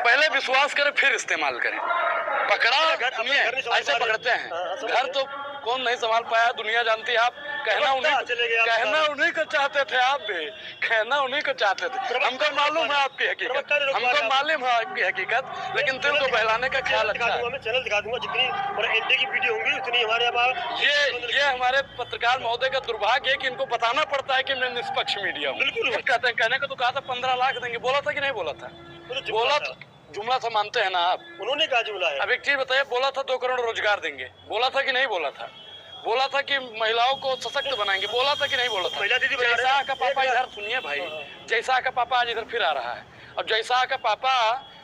पहले विश्वास करें फिर इस्तेमाल करें। पकड़ा ऐसे पकड़ते हैं। घर तो कौन नहीं संभाल पाया, दुनिया जानती है। आप कहना उन्हीं को चाहते थे, आप भी कहना उन्हीं को चाहते थे। हमको मालूम है आपकी हकीकत, हमको मालूम है आपकी हकीकत, लेकिन दिल को बहलाने का ख्याल अच्छा है। मैं चैनल दिखा दूंगा, जितनी और एनडीए की वीडियो होंगी उतनी हमारे पास। ये हमारे पत्रकार महोदय का दुर्भाग्य है कि इनको बताना पड़ता है कि मैं निष्पक्ष मीडिया हूँ। बिल्कुल कहते हैं, कहने को तो कहा था 15 लाख देंगे, बोला था कि नहीं बोला था? बोला था, जुमला था, मानते हैं ना आप? उन्होंने कहा जुमला है। अब एक चीज बताइए, बोला था 2 करोड़ रोजगार देंगे, बोला था कि नहीं बोला था? बोला था कि महिलाओं को सशक्त बनाएंगे, बोला था कि नहीं बोला था? जैसा का पापा इधर सुनिए भाई, जैसा का पापा आज इधर फिर आ रहा है। और जैसा का पापा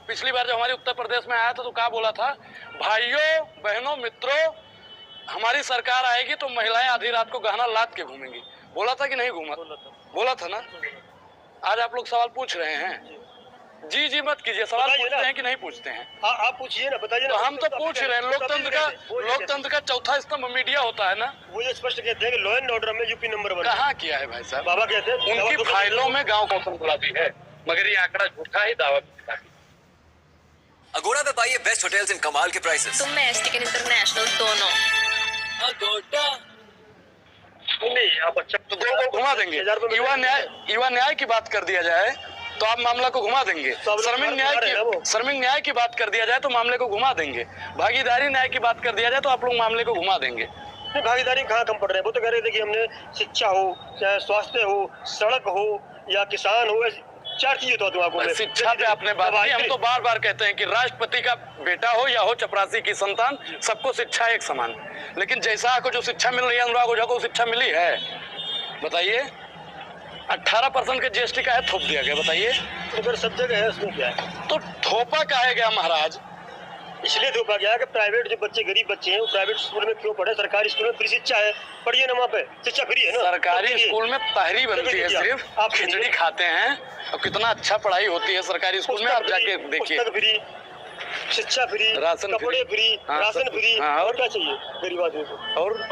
पिछली बार जब हमारे उत्तर प्रदेश में आया था तो क्या बोला था? भाइयों बहनों मित्रों, हमारी सरकार आएगी तो महिलाएं आधी रात को गहना लाद के घूमेंगी। बोला था कि नहीं घूमा? बोला था ना। आज आप लोग सवाल पूछ रहे हैं, जी जी मत कीजिए, सवाल पूछते हैं कि नहीं पूछते हैं? आप पूछिए ना, बताइए ना। तो हम तो पूछ रहे हैं, लोकतंत्र का चौथा स्तंभ मीडिया होता है ना। वो ये स्पष्ट कहते हैं कि लॉ एंड ऑर्डर में यूपी नंबर 1। कहाँ किया है भाई साहब? बाबा कहते हैं उनकी फाइलों में गांव कौशल गुलाबी है, मगर ये आंकड़ा झूठा ही दावा करता है। अगोड़ा पे पाइए बेस्ट होटल्स इन कमाल के प्राइसेस। तुम में एसटी इंटरनेशनल दोनों। नहीं, आप अच्छा तो गोल गोल घुमा देंगे। युवा न्याय की बात कर दिया जाए तो आप मामला को घुमा देंगे। श्रमिक न्याय की बात कर दिया जाए तो मामले को घुमा देंगे। भागीदारी न्याय की बात कर दिया जाए तो आप लोग मामले को घुमा देंगे। भागीदारी कहाँ कम पड़ रहे हैं? वो तो कह रहे थे कि हमने शिक्षा हो, चाहे स्वास्थ्य हो, सड़क हो या किसान हो, 4 चीजें तो आपको। शिक्षा पे आपने बात की। हम तो बार बार कहते हैं कि राष्ट्रपति का बेटा हो या हो चपरासी की संतान, सबको शिक्षा एक समान। लेकिन जैसा को जो शिक्षा मिल रही है, अनुराग ओझा को शिक्षा मिली है? बताइए। 18% के जीएसटी का है थोप दिया गया, बताइए। तो फिर सब जगह है, उसमें क्या है? तो थोपा कहा गया महाराज, इसलिए थोपा गया कि प्राइवेट जो बच्चे, गरीब बच्चे हैं, वो प्राइवेट स्कूल में क्यों पढ़े? सरकारी स्कूल में फ्री शिक्षा है, पढ़िए ना, वहाँ पे शिक्षा फ्री है ना। सरकारी स्कूल में तहरी बनती है, सिर्फ आप खिचड़ी खाते हैं। और कितना अच्छा पढ़ाई होती है सरकारी स्कूल में, आप जाके देखिए। फ्री शिक्षा, फ्री राशन, कपड़े फ्री, राशन फ्री, और क्या चाहिए गरीब आदमी को?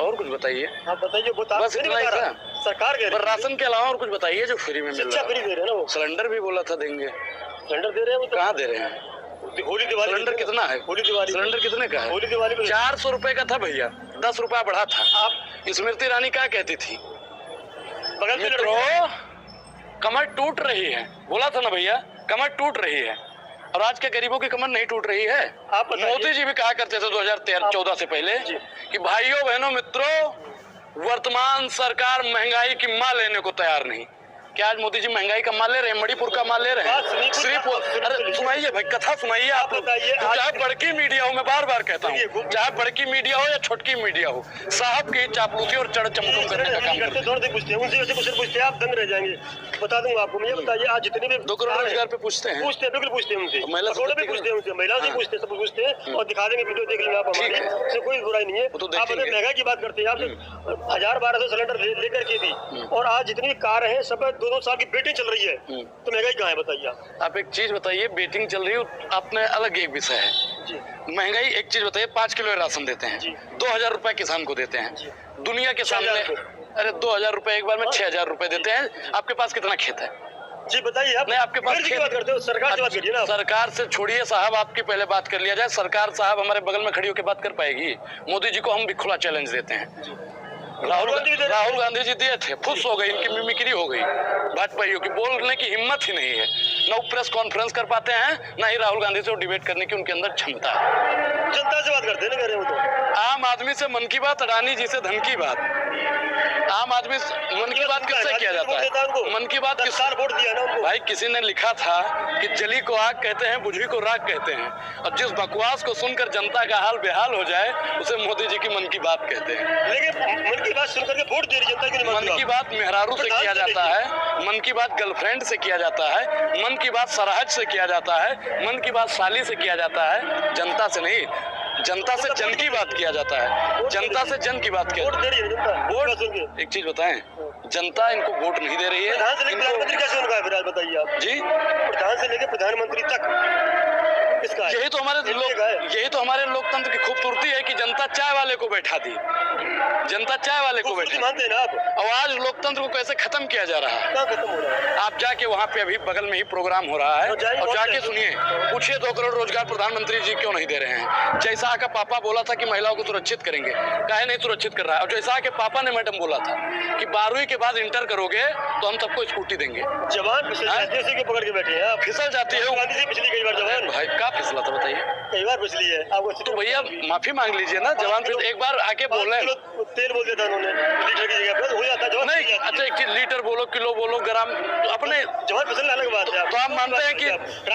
और कुछ बताइए। आप बताइए। बस इतना ही था सरकार के राशन के अलावा और कुछ बताइए जो फ्री में मिल रहा है। फ्री दे रहे हैं ना वो। सिलेंडर भी बोला था देंगे, सिलेंडर दे रहे हैं। वो कहाँ दे रहे हैं? होली दिवाली सिलेंडर कितना है? होली दिवाली सिलेंडर कितने का है? होली दिवाली 400 रुपए का था भैया, 10 रुपया बढ़ा था। आप स्मृति ईरानी क्या कहती थी? मित्रों, कमर टूट रही है, बोला था ना भैया, कमर टूट रही है। और आज के गरीबों की कमर नहीं टूट रही है। मोदी जी भी कहा करते थे 2013-14 से पहले कि भाइयों बहनों मित्रों, वर्तमान सरकार महंगाई की मां लेने को तैयार नहीं। क्या आज मोदी जी महंगाई का माल ले रहे हैं? मणिपुर का माल ले रहे हैं? श्रीपुर। अरे सुनाइए भाई, कथा सुनाइए आप लोग। चाहे बड़की मीडिया हो, मैं बार बार कहता हूँ, चाहे बड़की मीडिया हो या छोटकी मीडिया हो, साहब की चापलूसी और चढ़ चमकम करने का काम करते हैं। पूछते हैं उनसे, क्वेश्चन पूछते हैं, आप दंग रह जाएंगे। बता दूंगा आपको। मुझे बताइए, आज जितने भी 2 करोड़ रोजगार पे पूछते हैं, बिल्कुल पूछते हैं उनसे, महिला भी पूछते हैं उनसे, महिला से पूछते हैं, सब पूछते हैं और दिखा देंगे, वीडियो देख लेंगे आप हमारी, उससे कोई बुराई नहीं है। आप महंगाई की बात करते हैं, आप 1000-1200 सिलेंडर लेकर के दी, और आज जितनी कार है सब 2-2 साल की बेटिंग चल रही है, तो महंगाई कहाँ है बताइए आप? एक चीज बताइए, बेटिंग चल रही है, आपने अलग एक विषय है जी। महंगाई एक चीज बताइए, 5 किलो राशन देते हैं, 2000 रुपए किसान को देते हैं। दुनिया के सामने, अरे 2000 रुपए एक बार में 6000 रुपए देते हैं। आपके पास कितना खेत है जी बताइए आप? नहीं, आपके पास खेत बात करते हो, सरकार से बात करिए ना। सरकार से छोड़िए साहब, आपकी पहले बात कर लिया जाए। सरकार साहब हमारे बगल में खड़ी होकर बात कर पाएगी? मोदी जी को हम भी खुला चैलेंज देते हैं। राहुल गांधी जी दिए थे, फुस हो गई, इनकी मिमिक्री हो गई भाजपाइयों की, बोलने की हिम्मत ही नहीं है। न वो प्रेस कॉन्फ्रेंस कर पाते हैं, ना ही राहुल गांधी से वो डिबेट करने की उनके अंदर क्षमता है। जनता से बात करते हैं ना, कह रहे हो तो। आम आदमी से मन की बात, अडानी जी से धन की बात। आम आदमी मन की बात किससे किया जाता है? मन की बात किस वोट दिया ना उनको? भाई किसी ने लिखा था कि जली को आग कहते हैं, बुझी को राख कहते हैं। और जिस बकवास को सुनकर जनता का हाल बेहाल हो जाए, उसे मोदी जी की मन की बात कहते हैं। लेकिन मन की बात सुनकर के वोट दे रही जनता की। मन की बात मेहरारू से किया जाता है, मन की बात गर्लफ्रेंड से किया जाता है, मन की बात सरहद से किया जाता है, मन की बात साली से किया जाता है, जनता से नहीं। जनता से जन की बात किया जाता है, जनता से जन की बात किया जाता है। वोट, एक चीज बताएं, जनता इनको वोट नहीं दे रही है। प्रधान से लेकर प्रधानमंत्री कैसे उनका है फिर बताइए आप जी? प्रधान से लेकर प्रधानमंत्री तक किसका है? यही तो हमारे लोकतंत्र की खूबसूरती है कि जनता चाय वाले को बैठा दी, जनता चाय वाले को बैठा मानते हैं ना आप? और आज लोकतंत्र को कैसे खत्म किया जा रहा है? क्या खत्म हो रहा है? आप जाके वहाँ पे अभी बगल में ही प्रोग्राम हो रहा है और जाके सुनिए, पूछिए 2 करोड़ रोजगार प्रधानमंत्री जी क्यों नहीं दे रहे हैं? जैसा का पापा बोला था कि महिलाओं को सुरक्षित करेंगे, काहे नहीं सुरक्षित कर रहा है? और जैसा के पापा ने मैडम बोला था कि 12वीं के बाद इंटर करोगे तो हम सबको स्कूटी देंगे। जवान फिसल जाते हैं, इसी के पकड़ के बैठे हैं आप। फिसल जाती है गांधी से पिछली कई बार जवान भाई, क्या फिसला था बताइए? कई बार फिसली है आपको। तो भैया माफी मांग लीजिए ना, जवान फिर एक बार आके बोले तेल बोल देता उन्होंने लीटर की जगह पर, हो जाता है जवान नहीं। अच्छा एक चीज, लीटर बोलो, किलो बोलो, ग्राम, तो अपने जवान फिसलना अलग बात है। तो आप मानते हैं कि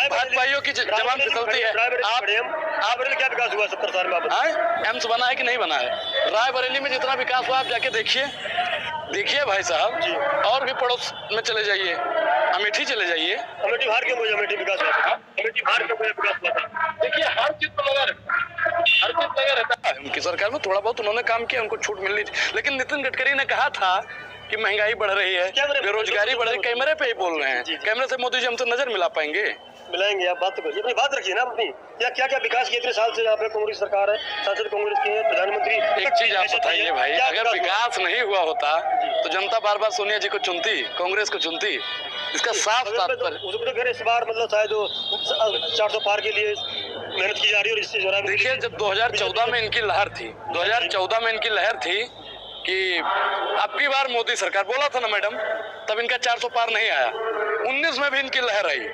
भाजपाइयों की जवान फिसलती है? आप क्या विकास हुआ 70 साल में? एम्स बना है कि नहीं बना है? रायबरेली में जितना विकास हुआ आप जाके देखिए भाई साहब जी। और भी पड़ोस में चले जाइए, अमेठी चले जाइए। अमेठी बाहर क्यों? अमेठी विकास हुआ, अमेठी बाहर क्यों विकास हुआ? देखिए हर चीज पर लगा रहता है। उनकी सरकार में थोड़ा बहुत उन्होंने काम किया, उनको छूट मिल रही थी, लेकिन नितिन गडकरी ने कहा था कि महंगाई बढ़ रही है, बेरोजगारी बढ़ रही है। कैमरे पे ही बोल रहे हैं, कैमरे से मोदी जी हमसे नजर मिला पाएंगे? मिलाएंगे। आप बात तो करिए, अपनी बात रखिए ना अपनी। क्या क्या विकास किया इतने साल से यहाँ पे? कांग्रेस सरकार है, सांसद कांग्रेस के हैं, प्रधानमंत्री। एक चीज आप बताइए भाई, अगर विकास नहीं हुआ होता तो जनता बार बार सोनिया जी को चुनती, कांग्रेस को चुनती? इसका साफ तात्पर्य इस बार मतलब शायद 400 पार के लिए मेहनत की जा रही है। और इससे जो है देखिए, जब 2014 में इनकी लहर थी, 2014 में इनकी लहर थी कि अब की बार मोदी सरकार, बोला था ना मैडम, तब इनका 400 पार नहीं आया। 19 में भी इनकी लहर आई,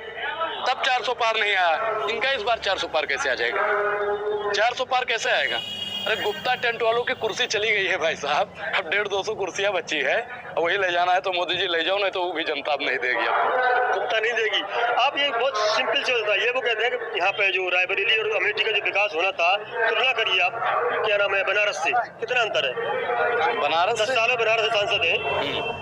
तब 400 पार नहीं आया। इनका इस बार 400 पार कैसे आ जाएगा? 400 पार कैसे आएगा? अरे गुप्ता टेंट वालों की कुर्सी चली गई है भाई साहब, अब 150-200 कुर्सियां बची है, वही ले जाना है तो मोदी जी ले जाओ, नहीं तो वो भी जनता नहीं देगी, आपको गुप्ता नहीं देगी। आप ये बहुत सिंपल से बताइए, वो कहते हैं कि यहाँ पे जो रायबरेली और अमेठी का जो विकास होना था, तुलना करिए आप, क्या नाम है, बनारस से कितना अंतर है? बनारस 10 साल में बनारस से सांसद है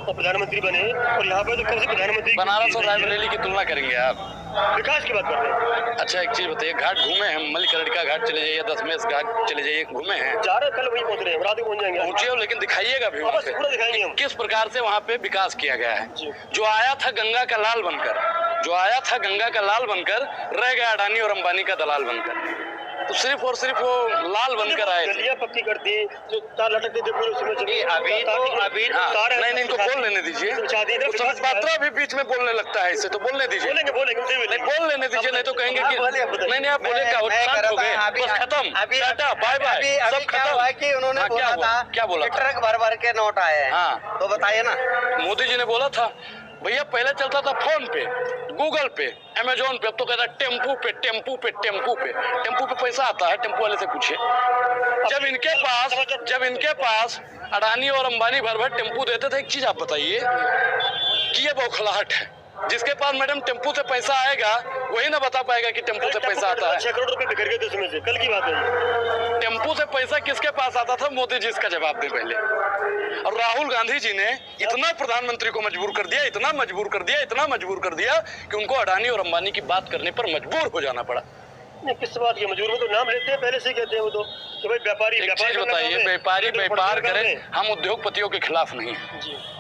और प्रधानमंत्री बने, और यहाँ पे तो कब से प्रधानमंत्री। बनारस और रायबरेली की तुलना करेंगे आप? विकास की बात कर रहे हैं। अच्छा एक चीज बताइए, घाट घूमे हैं? मल्लिकर्णिका घाट चले जाइए, दशमेश घाट चले जाइए, घूमे हैं? जा रहे, कल वहीं पहुंच रहे हैं, रात को पहुंच जाएंगे। पहुंचिए, लेकिन दिखाइएगा भी वहाँ पे पूरा दिखाएंगे हम किस प्रकार से वहाँ पे विकास किया गया है। जो आया था गंगा का लाल बनकर, जो आया था गंगा का लाल बनकर, रह गया अडानी और अंबानी का दलाल बनकर। तो सिर्फ और सिर्फ वो लाल बनकर आए थे। गलियां पक्की कर दी, जो तार लटकते थे पूरे उसमें अभी नहीं, इनको बोल लेने दीजिए। संबित पात्रा भी बीच में बोलने लगता है, इससे तो बोलने दीजिए। बोलेंगे नहीं, बोल लेने दीजिए, नहीं तो कहेंगे कि नहीं आप बोले क्या शांत हो गए, बस खत्म, टाटा बाय बाय, सब खत्म। कि उन्होंने बोला था, क्या बोला? ट्रक भर के नोट आए हैं। हाँ तो बताइए ना, मोदी जी ने बोला था भैया, पहले चलता था फोन पे, गूगल पे, अमेजोन पे, अब तो कहता है टेम्पू पे, टेम्पू पे, टेम्पू पे। टेम्पू पे पैसा आता है, टेम्पू वाले से पूछिए। जब इनके पास अडानी और अंबानी भर भर टेम्पू देते थे, एक चीज आप बताइए कि ये बौखलाहट है। जिसके पास मैडम टेम्पू से पैसा आएगा वही ना बता पाएगा कि टेम्पू से पैसा आता है। 6 करोड़ रुपए बिखर गए थे उसमें से, कल की बात है। टेम्पू से पैसा किसके पास आता था? मोदी जी इसका जवाब दे पहले। और राहुल गांधी जी ने इतना प्रधानमंत्री को मजबूर कर दिया, इतना मजबूर कर दिया, इतना मजबूर कर दिया कि उनको अडानी और अंबानी की बात करने पर मजबूर हो जाना पड़ा। नहीं, किस बात की मजबूर में? तो नाम लेते हैं, पहले से कहते हैं वो तो कि भाई व्यापारी। एक चीज बताइए, व्यापारी व्यापार करें, हम उद्योगपतियों के खिलाफ नहीं है।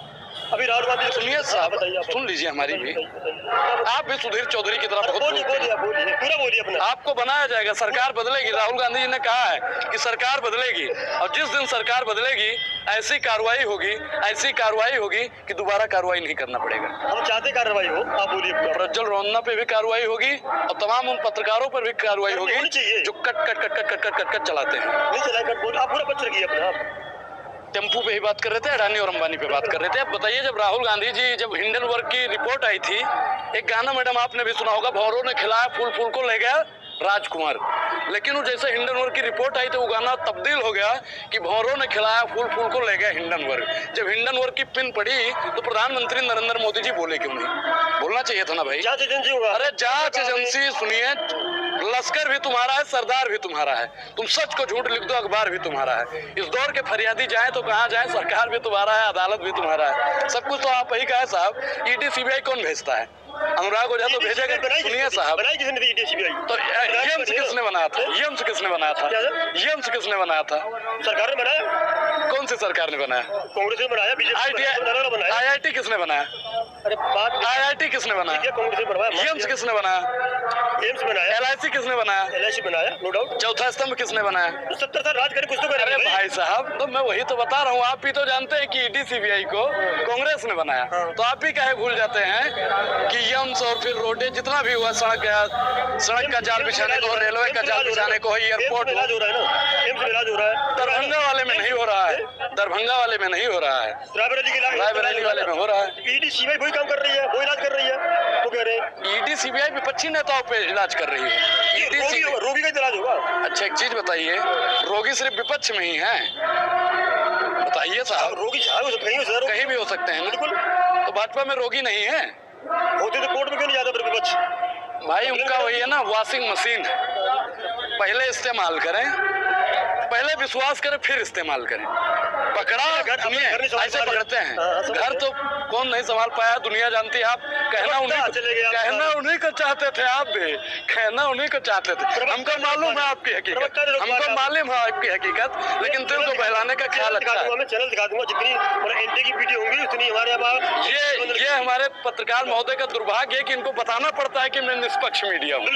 अभी राहुल गांधी, सुनिए साहब, सुन लीजिए हमारी भी। आप भी सुधीर चौधरी की तरह बहुत बोलिए पूरा बोलिए अपना। आपको बनाया जाएगा, सरकार बदलेगी। राहुल गांधी जी ने कहा है कि सरकार बदलेगी, और जिस दिन सरकार बदलेगी ऐसी कार्रवाई होगी कि दोबारा कार्रवाई नहीं करना पड़ेगा। हम चाहते कार्रवाई हो, आप बोलिए। प्रज्वल रोन्ना पे भी कार्रवाई होगी और तमाम उन पत्रकारों पर भी कार्रवाई होगी जो कट चलाते हैं। नहीं चला, आप पूरा पत्र रखिए अपना। टेम्पू पे ही बात कर रहे थे, अडानी और अंबानी पे बात कर रहे थे। अब बताइए, जब राहुल गांधी जी, जब हिंडनबर्ग की रिपोर्ट आई थी, एक गाना मैडम आपने भी सुना होगा, भौरों ने खिलाया फूल फूल को ले गया राजकुमार। लेकिन वो जैसे हिंडनबर्ग की रिपोर्ट आई तो वो गाना तब्दील हो गया कि भौरों ने खिलाया फूल फूल को ले गया हिंडनबर्ग। जब हिंडनबर्ग की पिन पड़ी तो प्रधानमंत्री नरेंद्र मोदी जी बोले क्यों नहीं? बोलना चाहिए था ना भाई। जांच एजेंसी होगा। अरे जांच एजेंसी, सुनिए, लश्कर भी तुम्हारा है, सरदार भी तुम्हारा है, तुम सच को झूठ लिख दो, अखबार भी तुम्हारा है। इस दौर के फरियादी जाए तो कहाँ जाए? सरकार भी तुम्हारा है, अदालत भी तुम्हारा है, सब कुछ तो आप ही का है साहब। ईडी सीबीआई कौन भेजता है? अनुराग ओझा तो भेजेगा। सुनिए साहब, तो एम्स किसने बनाया था? एम्स किसने बनाया था? एम्स किसने बनाया था? सरकार ने बनाया। कौन सी सरकार ने बनाया? कांग्रेस ने बनाया। IIT किसने बनाया? अरे बात, IIT किसने बनाया? कांग्रेस ने बनाया। एम्स किसने बनाया? एम्स बनाया, LIC किसने बनाया? LIC बनाया, नो डाउट। चौथा स्तंभ किसने बनाया? 70 साल राज करे, कुछ तो करे। अरे भाई साहब, तो मैं वही तो बता रहा हूँ, आप भी तो जानते हैं कि ED CBI को कांग्रेस ने बनाया, तो आप भी काहे भूल जाते हैं कि यम्स और फिर रोडे जितना भी हुआ, सड़क का जाल बिछाने को, रेलवे का जाल बिछाने को, एयरपोर्ट इलाज हो रहा है ना, एम्स में इलाज हो रहा है। दरभंगा वाले में नहीं हो रहा है, दरभंगा वाले में नहीं हो रहा है, रायबरेली वाले में हो रहा है। ED CBI वही काम कर रही है, वो इलाज कर रही है, वो कह रहे हैं। ED CBI विपक्षी नेताओं पे इलाज कर रही है। रोगी का इलाज होगा। अच्छा एक चीज बताइए, रोगी सिर्फ विपक्ष में ही है? बताइए साहब। रोगी कहीं भी हो सकते हैं, बिल्कुल। तो भाजपा में रोगी नहीं है? होते तो कोर्ट में क्यों नहीं जाता विपक्ष? भाई उनका वही है ना, वॉशिंग मशीन है, पहले इस्तेमाल करें, पहले विश्वास करें फिर इस्तेमाल करें। पकड़ा ऐसे पकड़ते हैं, घर तो कौन नहीं संभाल पाया, दुनिया जानती है। आप कहना उन्हीं को चाहते थे, आप भी कहना उन्हीं को चाहते थे। हमको मालूम है आपकी हकीकत, हमको मालूम है आपकी हकीकत, लेकिन दिल को बहलाने का ख्याल अच्छा है। मैं चैनल दिखा दूंगा, जितनी एंटी की वीडियो होंगी उतनी हमारे ये हमारे पत्रकार महोदय का दुर्भाग्य है कि इनको बताना पड़ता है कि मैं निष्पक्ष मीडिया हूँ।